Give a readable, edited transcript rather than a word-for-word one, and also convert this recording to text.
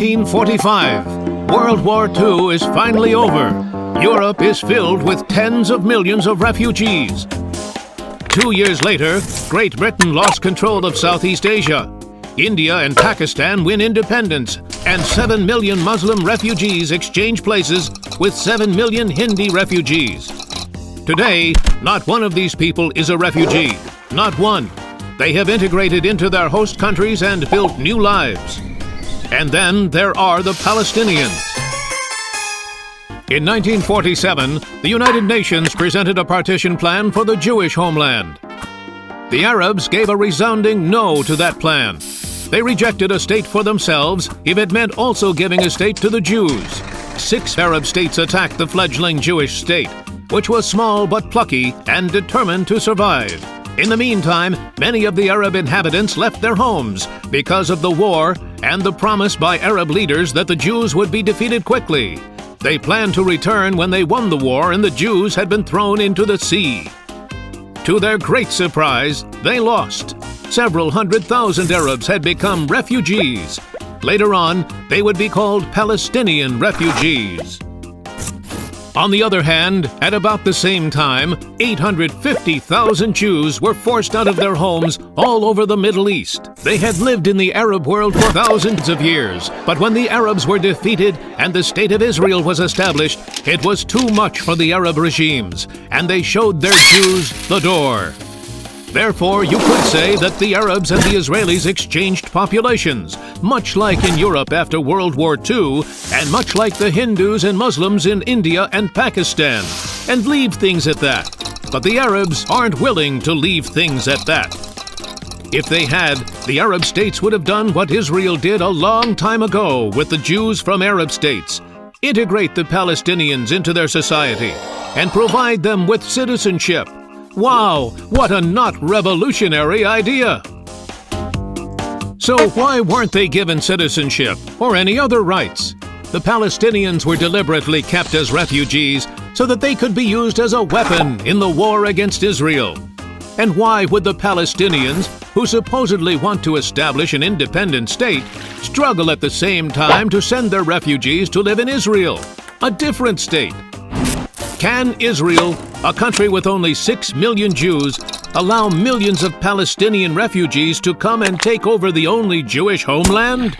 1945. World War II is finally over. Europe is filled with tens of millions of refugees. 2 years later, Great Britain lost control of Southeast Asia. India and Pakistan win independence, and 7 million Muslim refugees exchange places with 7 million Hindi refugees. Today, not one of these people is a refugee. Not one. They have integrated into their host countries and built new lives. And then there are the Palestinians. In 1947, the United Nations presented a partition plan for the Jewish homeland. The Arabs gave a resounding no to that plan. They rejected a state for themselves if it meant also giving a state to the Jews. 6 Arab states attacked the fledgling Jewish state, which was small but plucky and determined to survive. In the meantime, many of the Arab inhabitants left their homes because of the war and the promise by Arab leaders that the Jews would be defeated quickly. They planned to return when they won the war and the Jews had been thrown into the sea. To their great surprise, they lost. Several 100,000 Arabs had become refugees. Later on, they would be called Palestinian refugees. On the other hand, at about the same time, 850,000 Jews were forced out of their homes all over the Middle East. They had lived in the Arab world for thousands of years, but when the Arabs were defeated and the State of Israel was established, it was too much for the Arab regimes, and they showed their Jews the door. Therefore, you could say that the Arabs and the Israelis exchanged populations, much like in Europe after World War II, and much like the Hindus and Muslims in India and Pakistan, and leave things at that. But the Arabs aren't willing to leave things at that. If they had, the Arab states would have done what Israel did a long time ago with the Jews from Arab states: integrate the Palestinians into their society and provide them with citizenship. Wow, what a not revolutionary idea! So why weren't they given citizenship or any other rights? The Palestinians were deliberately kept as refugees so that they could be used as a weapon in the war against Israel. And why would the Palestinians, who supposedly want to establish an independent state, struggle at the same time to send their refugees to live in Israel, a different state? Can Israel, a country with only 6 million Jews, allow millions of Palestinian refugees to come and take over the only Jewish homeland?